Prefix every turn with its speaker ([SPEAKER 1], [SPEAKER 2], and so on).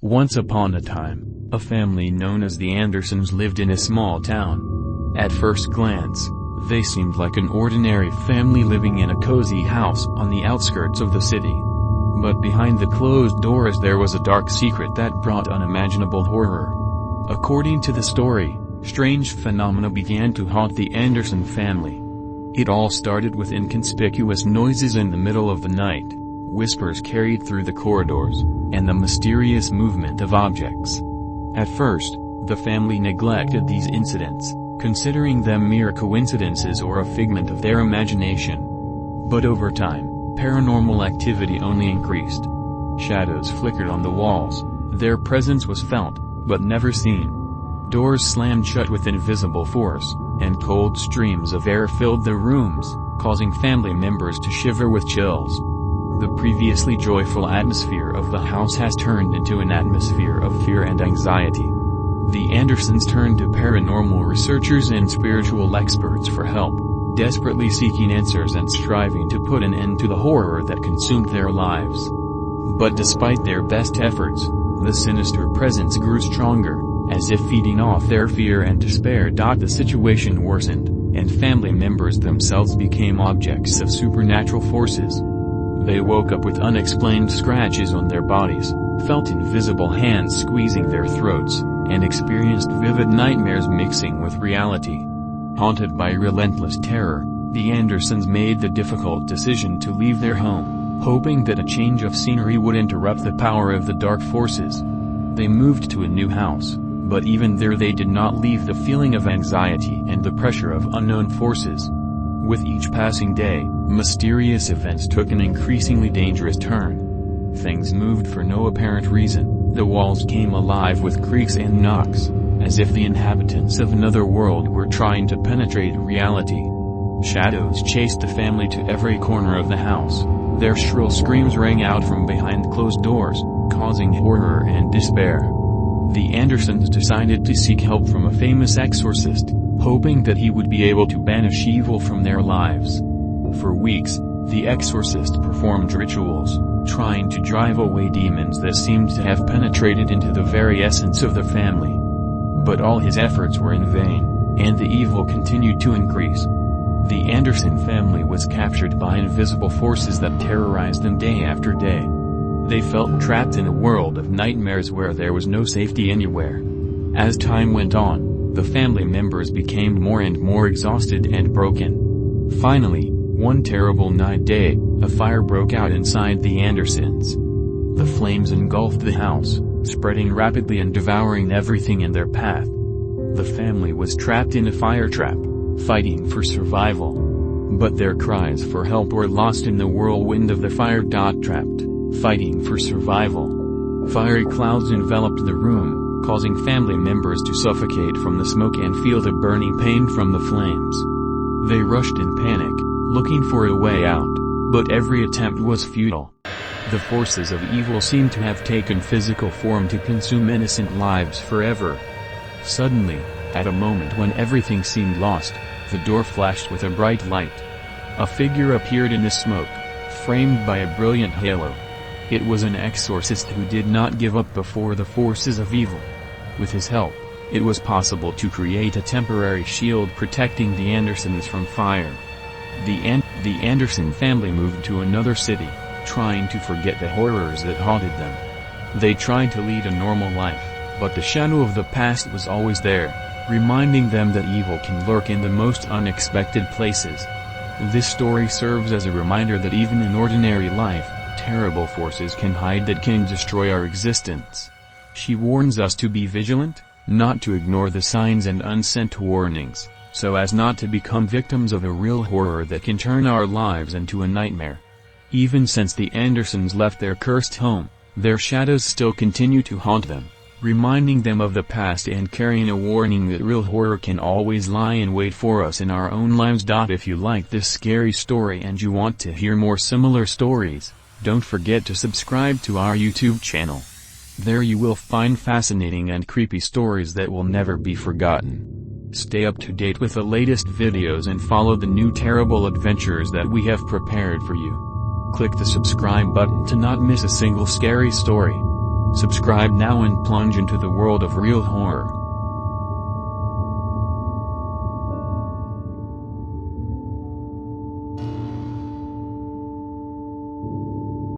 [SPEAKER 1] Once upon a time, a family known as the Andersons lived in a small town. At first glance, they seemed like an ordinary family living in a cozy house on the outskirts of the city. But behind the closed doors there was a dark secret that brought unimaginable horror. According to the story, strange phenomena began to haunt the Anderson family. It all started with inconspicuous noises in the middle of the night, whispers carried through the corridors, and the mysterious movement of objects. At first, the family neglected these incidents, considering them mere coincidences or a figment of their imagination. But over time, paranormal activity only increased. Shadows flickered on the walls, their presence was felt, but never seen. Doors slammed shut with invisible force, and cold streams of air filled the rooms, causing family members to shiver with chills. The previously joyful atmosphere of the house has turned into an atmosphere of fear and anxiety. The Andersons turned to paranormal researchers and spiritual experts for help, desperately seeking answers and striving to put an end to the horror that consumed their lives. But despite their best efforts, the sinister presence grew stronger, as if feeding off their fear and despair. The situation worsened, and family members themselves became objects of supernatural forces. They woke up with unexplained scratches on their bodies, felt invisible hands squeezing their throats, and experienced vivid nightmares mixing with reality. Haunted by relentless terror, the Andersons made the difficult decision to leave their home, hoping that a change of scenery would interrupt the power of the dark forces. They moved to a new house, but even there they did not leave the feeling of anxiety and the pressure of unknown forces. With each passing day, mysterious events took an increasingly dangerous turn. Things moved for no apparent reason, the walls came alive with creaks and knocks, as if the inhabitants of another world were trying to penetrate reality. Shadows chased the family to every corner of the house, their shrill screams rang out from behind closed doors, causing horror and despair. The Andersons decided to seek help from a famous exorcist, hoping that he would be able to banish evil from their lives. For weeks, the exorcist performed rituals, trying to drive away demons that seemed to have penetrated into the very essence of the family. But all his efforts were in vain, and the evil continued to increase. The Anderson family was captured by invisible forces that terrorized them day after day. They felt trapped in a world of nightmares where there was no safety anywhere. As time went on, the family members became more and more exhausted and broken. Finally, one terrible day, a fire broke out inside the Andersons. The flames engulfed the house, spreading rapidly and devouring everything in their path. The family was trapped in a fire trap, fighting for survival. But their cries for help were lost in the whirlwind of the fire. Trapped, fighting for survival. Fiery clouds enveloped the room, causing family members to suffocate from the smoke and feel the burning pain from the flames. They rushed in panic, looking for a way out, but every attempt was futile. The forces of evil seemed to have taken physical form to consume innocent lives forever. Suddenly, at a moment when everything seemed lost, the door flashed with a bright light. A figure appeared in the smoke, framed by a brilliant halo. It was an exorcist who did not give up before the forces of evil. With his help, it was possible to create a temporary shield protecting the Andersons from fire. The Anderson family moved to another city, trying to forget the horrors that haunted them. They tried to lead a normal life, but the shadow of the past was always there, reminding them that evil can lurk in the most unexpected places. This story serves as a reminder that even in ordinary life, terrible forces can hide that can destroy our existence. She warns us to be vigilant, not to ignore the signs and unsent warnings, so as not to become victims of a real horror that can turn our lives into a nightmare. Even since the Andersons left their cursed home, their shadows still continue to haunt them, reminding them of the past and carrying a warning that real horror can always lie in wait for us in our own lives. If you like this scary story and you want to hear more similar stories, don't forget to subscribe to our YouTube channel. There you will find fascinating and creepy stories that will never be forgotten. Stay up to date with the latest videos and follow the new terrible adventures that we have prepared for you. Click the subscribe button to not miss a single scary story. Subscribe now and plunge into the world of real horror.